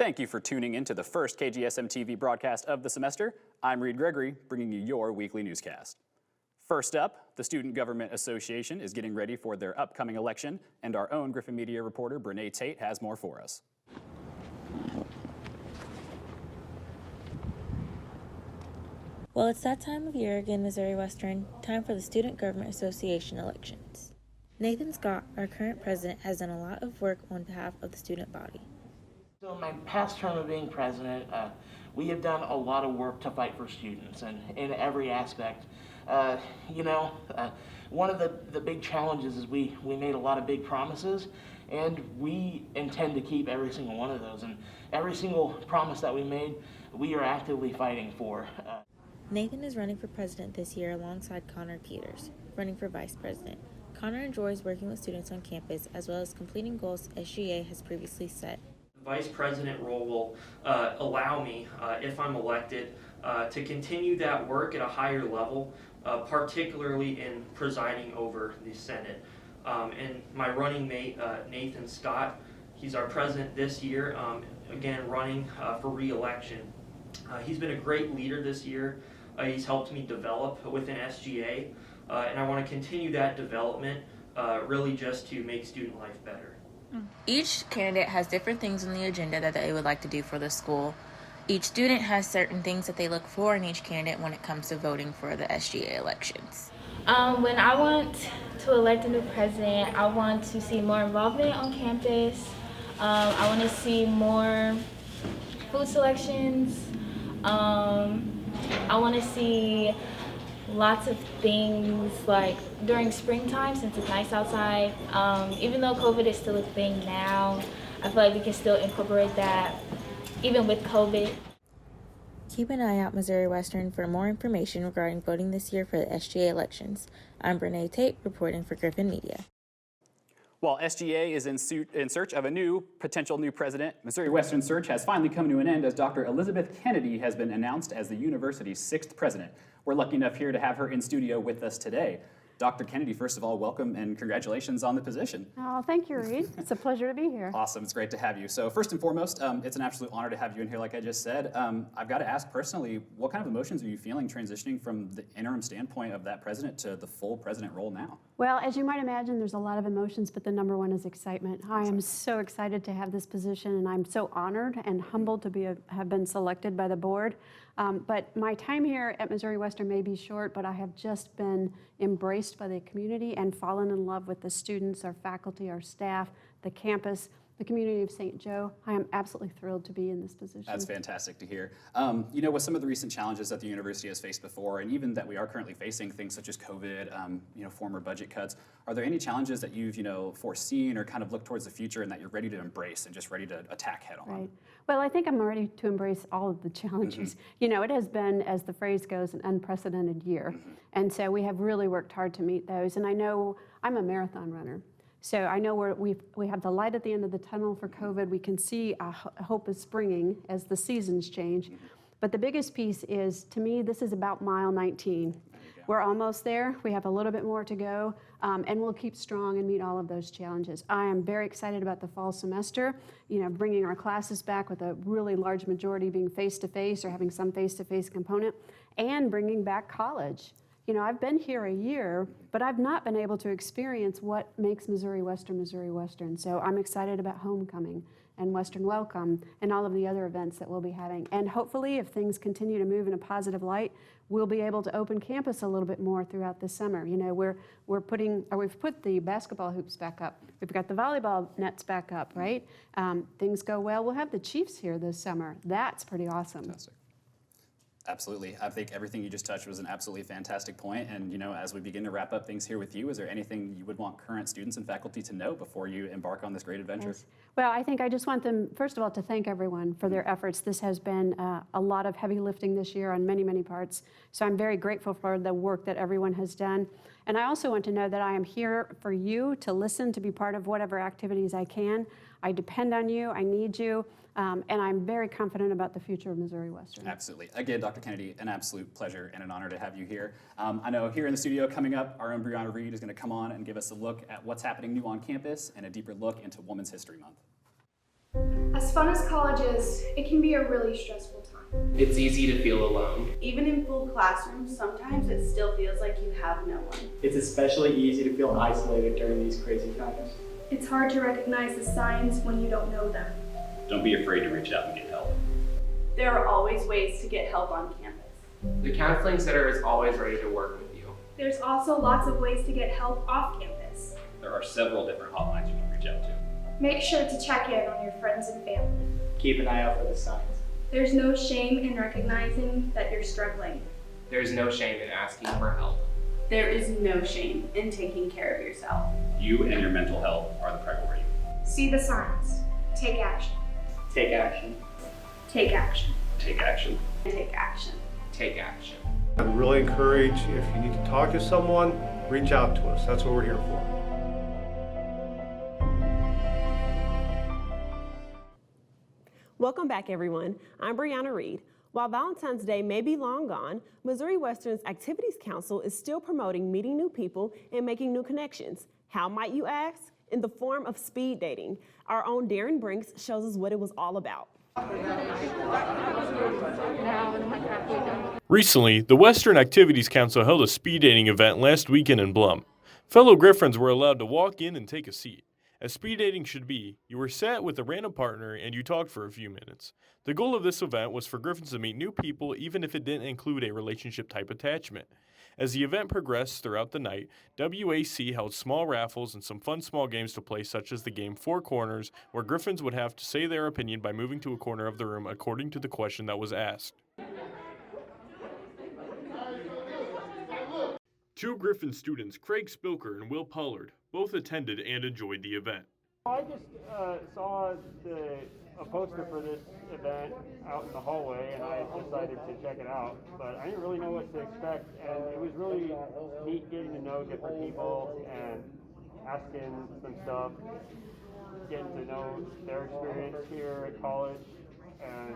Thank you for tuning in to the first KGSM-TV broadcast of the semester. I'm Reed Gregory, bringing you your weekly newscast. First up, the Student Government Association is getting ready for their upcoming election, and our own Griffin Media reporter, Brene Tate, has more for us. Well, it's that time of year again, Missouri Western, time for the Student Government Association elections. Nathan Scott, our current president, has done a lot of work on behalf of the student body. So in my past term of being president, we have done a lot of work to fight for students and in every aspect. One of the big challenges is we made a lot of big promises, and we intend to keep every single one of those. And every single promise that we made, we are actively fighting for. Nathan is running for president this year alongside Connor Peters, running for vice president. Connor enjoys working with students on campus as well as completing goals SGA has previously set. The vice president role will allow me, if I'm elected, to continue that work at a higher level, particularly in presiding over the Senate. And my running mate, Nathan Scott, he's our president this year, again running for re-election. He's been a great leader this year. He's helped me develop within SGA, and I want to continue that development really just to make student life better. Each candidate has different things on the agenda that they would like to do for the school. Each student has certain things that they look for in each candidate when it comes to voting for the SGA elections. When I want to elect a new president, I want to see more involvement on campus. I want to see more food selections. I want to see lots of things like during springtime, since it's nice outside. Even though COVID is still a thing now, I feel like we can still incorporate that even with COVID. Keep an eye out, Missouri Western, for more information regarding voting this year for the SGA elections. I'm Brene Tate, reporting for Griffin Media. While SGA is in search of a potential new president, Missouri Western's search has finally come to an end as Dr. Elizabeth Kennedy has been announced as the university's 6th president. We're lucky enough here to have her in studio with us today. Dr. Kennedy, first of all, welcome and congratulations on the position. Oh, thank you, Reed. It's a pleasure to be here. Awesome, it's great to have you. So first and foremost, it's an absolute honor to have you in here, like I just said. I've got to ask personally, what kind of emotions are you feeling transitioning from the interim standpoint of that president to the full president role now? Well, as you might imagine, there's a lot of emotions, but the number one is excitement. I am so excited to have this position, and I'm so honored and humbled to have been selected by the board. But my time here at Missouri Western may be short, but I have just been embraced by the community and fallen in love with the students, our faculty, our staff, the campus, the community of St. Joe. I am absolutely thrilled to be in this position. That's fantastic to hear. With some of the recent challenges that the university has faced before, and even that we are currently facing, things such as COVID, former budget cuts, are there any challenges that you've, foreseen or kind of look towards the future and that you're ready to embrace and just ready to attack head on? Right. Well, I think I'm ready to embrace all of the challenges. Mm-hmm. It has been, as the phrase goes, an unprecedented year. Mm-hmm. And so we have really worked hard to meet those. And I know I'm a marathon runner. So I know we have the light at the end of the tunnel for COVID. We can see a hope is springing as the seasons change. Mm-hmm. But the biggest piece is, to me, this is about mile 19. We're almost there. We have a little bit more to go, and we'll keep strong and meet all of those challenges. I am very excited about the fall semester, bringing our classes back with a really large majority being face-to-face or having some face-to-face component, and bringing back college. I've been here a year, but I've not been able to experience what makes Missouri Western. So I'm excited about homecoming and Western Welcome and all of the other events that we'll be having. And hopefully, if things continue to move in a positive light, we'll be able to open campus a little bit more throughout the summer. We've put the basketball hoops back up. We've got the volleyball nets back up, right? Things go well. We'll have the Chiefs here this summer. That's pretty awesome. Fantastic. Absolutely. I think everything you just touched was an absolutely fantastic point. And, as we begin to wrap up things here with you, is there anything you would want current students and faculty to know before you embark on this great adventure? Yes. Well, I think I just want them, first of all, to thank everyone for their efforts. This has been a lot of heavy lifting this year on many, many parts. So I'm very grateful for the work that everyone has done. And I also want to know that I am here for you to listen, to be part of whatever activities I can. I depend on you. I need you. And I'm very confident about the future of Missouri Western. Absolutely. Again, Dr. Kennedy, an absolute pleasure and an honor to have you here. I know here in the studio coming up, our own Brianna Reed is going to come on and give us a look at what's happening new on campus and a deeper look into Women's History Month. As fun as college is, it can be a really stressful time. It's easy to feel alone. Even in full classrooms, sometimes it still feels like you have no one. It's especially easy to feel isolated during these crazy times. It's hard to recognize the signs when you don't know them. Don't be afraid to reach out and get help. There are always ways to get help on campus. The counseling center is always ready to work with you. There's also lots of ways to get help off campus. There are several different hotlines you can reach out to. Make sure to check in on your friends and family. Keep an eye out for the signs. There's no shame in recognizing that you're struggling. There's no shame in asking for help. There is no shame in taking care of yourself. You and your mental health are the priority. See the signs. Take action. Take action. Take action. Take action. Take action. Take action. I'd really encourage, if you need to talk to someone, reach out to us. That's what we're here for. Welcome back, everyone. I'm Brianna Reed. While Valentine's Day may be long gone, Missouri Western's Activities Council is still promoting meeting new people and making new connections. How might you ask? In the form of speed dating. Our own Darren Brinks shows us what it was all about. Recently, the Western Activities Council held a speed dating event last weekend in Blum. Fellow Griffins were allowed to walk in and take a seat. As speed dating should be, you were sat with a random partner and you talked for a few minutes. The goal of this event was for Griffins to meet new people even if it didn't include a relationship-type attachment. As the event progressed throughout the night, WAC held small raffles and some fun small games to play, such as the game Four Corners, where Griffins would have to say their opinion by moving to a corner of the room according to the question that was asked. Two Griffin students, Craig Spilker and Will Pollard, both attended and enjoyed the event. I just saw a poster for this event out in the hallway, and I decided to check it out, but I didn't really know what to expect, and it was really neat getting to know different people and asking some stuff, getting to know their experience here at college, and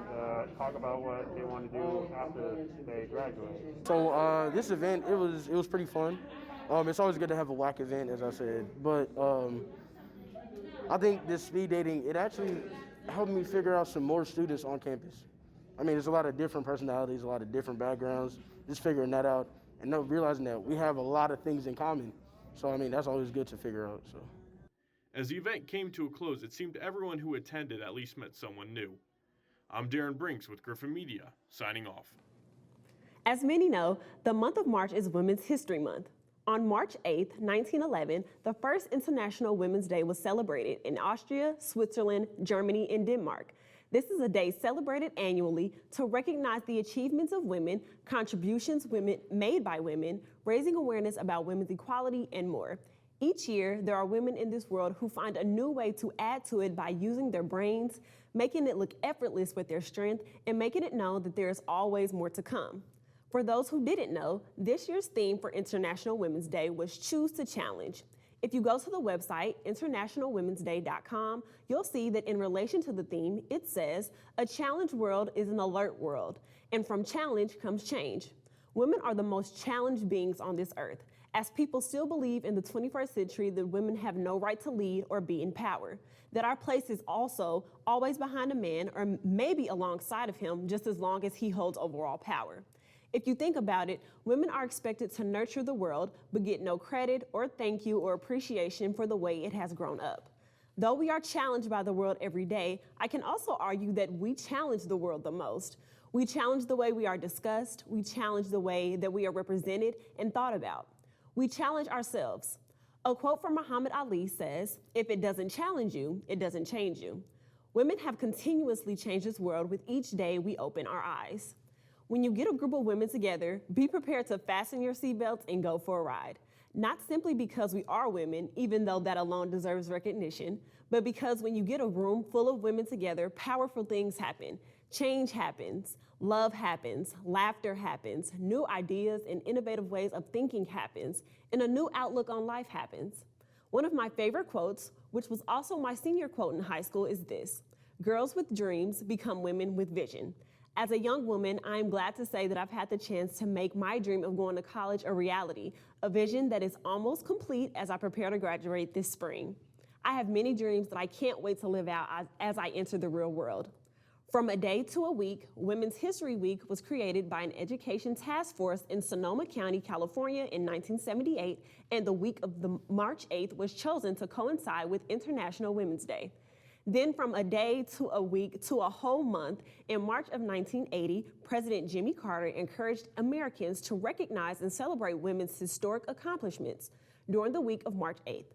talk about what they want to do after they graduate. So this event, it was pretty fun. It's always good to have a WAC event, as I said, but I think this speed dating, it actually helped me figure out some more students on campus. I mean, there's a lot of different personalities, a lot of different backgrounds, just figuring that out and realizing that we have a lot of things in common. So, I mean, that's always good to figure out. So, as the event came to a close, it seemed everyone who attended at least met someone new. I'm Darren Brinks with Griffin Media, signing off. As many know, the month of March is Women's History Month. On March 8, 1911, the first International Women's Day was celebrated in Austria, Switzerland, Germany, and Denmark. This is a day celebrated annually to recognize the achievements of women, contributions made by women, raising awareness about women's equality, and more. Each year, there are women in this world who find a new way to add to it by using their brains, making it look effortless with their strength, and making it known that there is always more to come. For those who didn't know, this year's theme for International Women's Day was Choose to Challenge. If you go to the website, internationalwomensday.com, you'll see that in relation to the theme, it says, a challenged world is an alert world, and from challenge comes change. Women are the most challenged beings on this earth, as people still believe in the 21st century that women have no right to lead or be in power, that our place is also always behind a man or maybe alongside of him just as long as he holds overall power. If you think about it, women are expected to nurture the world, but get no credit or thank you or appreciation for the way it has grown up. Though we are challenged by the world every day, I can also argue that we challenge the world the most. We challenge the way we are discussed, we challenge the way that we are represented and thought about. We challenge ourselves. A quote from Muhammad Ali says, if it doesn't challenge you, it doesn't change you. Women have continuously changed this world with each day we open our eyes. When you get a group of women together, be prepared to fasten your seatbelts and go for a ride. Not simply because we are women, even though that alone deserves recognition, but because when you get a room full of women together, powerful things happen. Change happens, love happens, laughter happens, new ideas and innovative ways of thinking happens, and a new outlook on life happens. One of my favorite quotes, which was also my senior quote in high school, is this: girls with dreams become women with vision. As a young woman, I am glad to say that I've had the chance to make my dream of going to college a reality, a vision that is almost complete as I prepare to graduate this spring. I have many dreams that I can't wait to live out as I enter the real world. From a day to a week, Women's History Week was created by an education task force in Sonoma County, California in 1978, and the week of March 8th was chosen to coincide with International Women's Day. Then from a day to a week to a whole month, in March of 1980, President Jimmy Carter encouraged Americans to recognize and celebrate women's historic accomplishments during the week of March 8th.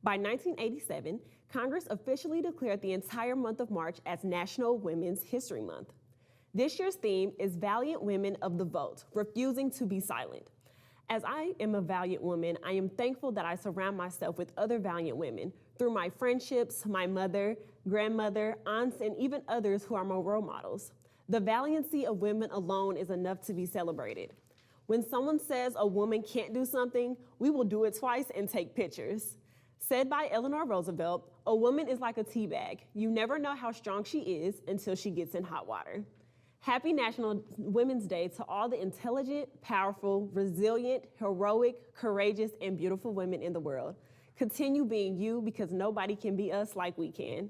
By 1987, Congress officially declared the entire month of March as National Women's History Month. This year's theme is Valiant Women of the Vote, refusing to be silent. As I am a valiant woman, I am thankful that I surround myself with other valiant women through my friendships, my mother, grandmother, aunts, and even others who are my role models. The valiancy of women alone is enough to be celebrated. When someone says a woman can't do something, we will do it twice and take pictures. Said by Eleanor Roosevelt, a woman is like a tea bag. You never know how strong she is until she gets in hot water. Happy National Women's Day to all the intelligent, powerful, resilient, heroic, courageous, and beautiful women in the world. Continue being you because nobody can be us like we can.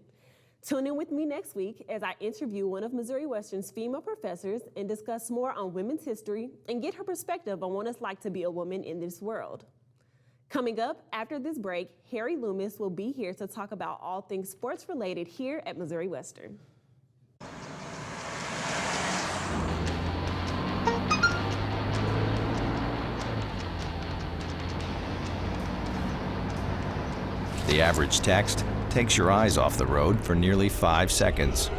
Tune in with me next week as I interview one of Missouri Western's female professors and discuss more on women's history and get her perspective on what it's like to be a woman in this world. Coming up after this break, Harry Loomis will be here to talk about all things sports related here at Missouri Western. The average text takes your eyes off the road for nearly 5 seconds.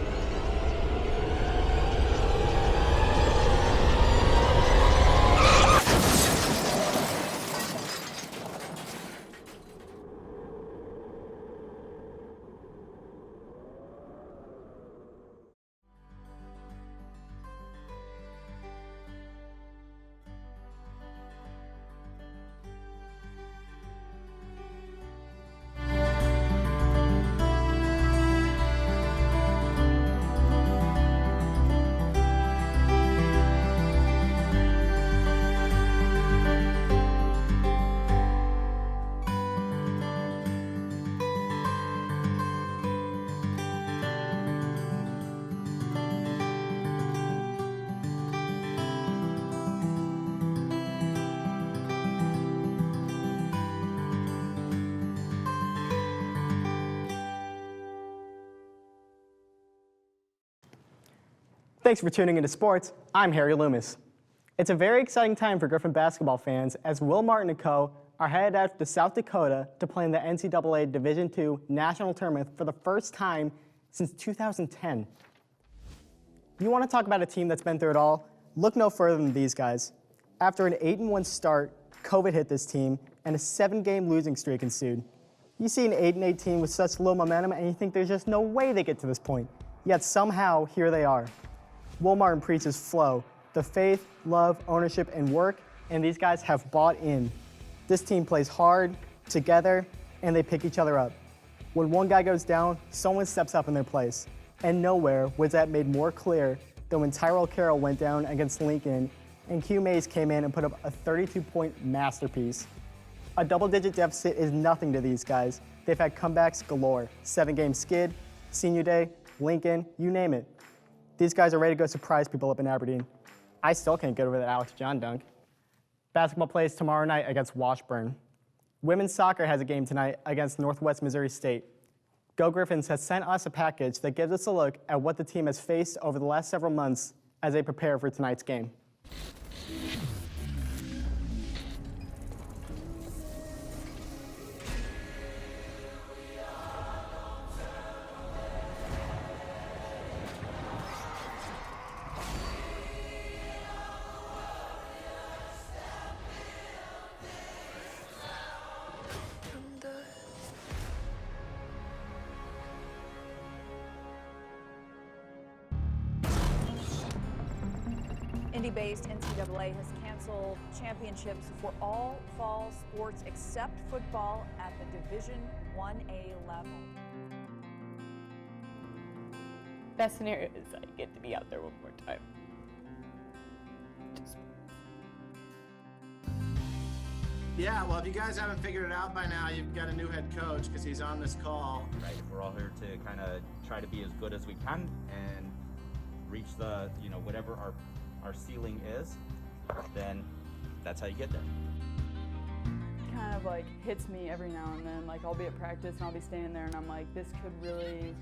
Thanks for tuning into sports. I'm Harry Loomis. It's a very exciting time for Griffin basketball fans as Will Martin and co. are headed out to South Dakota to play in the NCAA Division II National Tournament for the first time since 2010. You want to talk about a team that's been through it all? Look no further than these guys. After an 8-1 start, COVID hit this team and a 7-game losing streak ensued. You see an 8-8 team with such low momentum and you think there's just no way they get to this point. Yet somehow, here they are. Will Martin preaches flow, the faith, love, ownership, and work, and these guys have bought in. This team plays hard, together, and they pick each other up. When one guy goes down, someone steps up in their place. And nowhere was that made more clear than when Tyrell Carroll went down against Lincoln and Q Mays came in and put up a 32-point masterpiece. A double-digit deficit is nothing to these guys. They've had comebacks galore. 7-game skid, senior day, Lincoln, you name it. These guys are ready to go surprise people up in Aberdeen. I still can't get over that Alex John dunk. Basketball plays tomorrow night against Washburn. Women's soccer has a game tonight against Northwest Missouri State. Go Griffins has sent us a package that gives us a look at what the team has faced over the last several months as they prepare for tonight's game. Indy-based NCAA has canceled championships for all fall sports except football at the Division I-A level. Best scenario is I get to be out there one more time. Yeah, well, if you guys haven't figured it out by now, you've got a new head coach because he's on this call. Right, we're all here to kind of try to be as good as we can and reach the, whatever our ceiling is, then that's how you get there. Kind of like hits me every now and then. Like I'll be at practice and I'll be standing there and I'm like, this could really,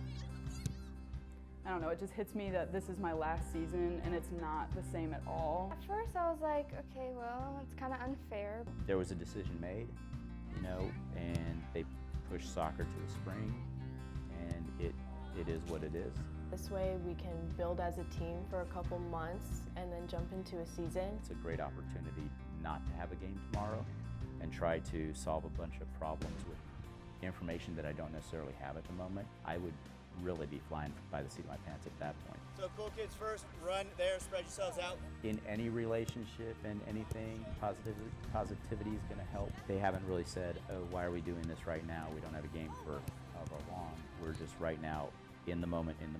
I don't know, it just hits me that this is my last season and it's not the same at all. At first I was like, okay, well, it's kind of unfair. There was a decision made, and they pushed soccer to the spring, and it is what it is. This way we can build as a team for a couple months and then jump into a season. It's a great opportunity not to have a game tomorrow and try to solve a bunch of problems with information that I don't necessarily have at the moment. I would really be flying by the seat of my pants at that point. So cool kids first, run there, spread yourselves out. In any relationship and anything, positivity is going to help. They haven't really said, oh, why are we doing this right now? We don't have a game for however long. We're just right now in the moment, and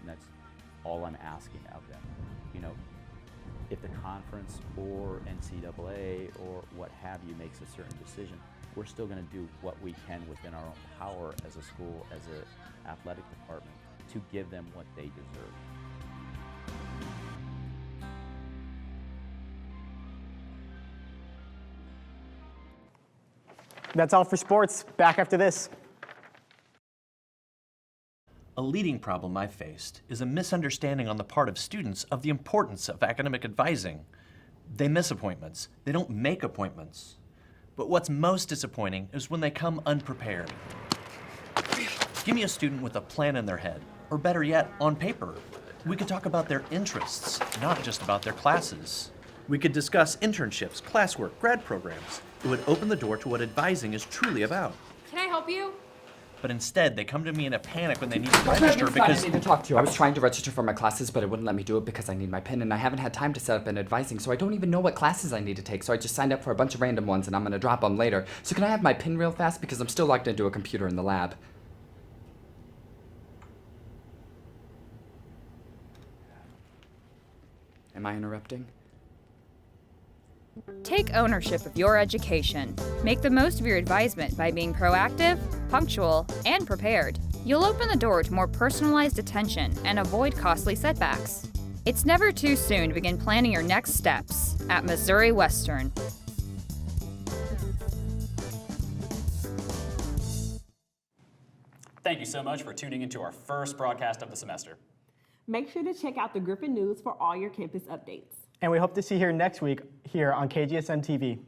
that's all I'm asking of them. If the conference or NCAA or what have you makes a certain decision, we're still going to do what we can within our own power as a school, as an athletic department, to give them what they deserve. That's all for sports. Back after this. A leading problem I've faced is a misunderstanding on the part of students of the importance of academic advising. They miss appointments. They don't make appointments. But what's most disappointing is when they come unprepared. Give me a student with a plan in their head, or better yet, on paper. We could talk about their interests, not just about their classes. We could discuss internships, classwork, grad programs. It would open the door to what advising is truly about. Can I help you? But instead, they come to me in a panic when they need to register because... I need to talk to you. I was trying to register for my classes, but it wouldn't let me do it because I need my PIN, and I haven't had time to set up an advising, so I don't even know what classes I need to take, so I just signed up for a bunch of random ones, and I'm going to drop them later. So can I have my PIN real fast? Because I'm still logged into a computer in the lab. Am I interrupting? Take ownership of your education. Make the most of your advisement by being proactive, punctual, and prepared. You'll open the door to more personalized attention and avoid costly setbacks. It's never too soon to begin planning your next steps at Missouri Western. Thank you so much for tuning into our first broadcast of the semester. Make sure to check out the Griffin News for all your campus updates. And we hope to see you here next week here on KGSM-TV.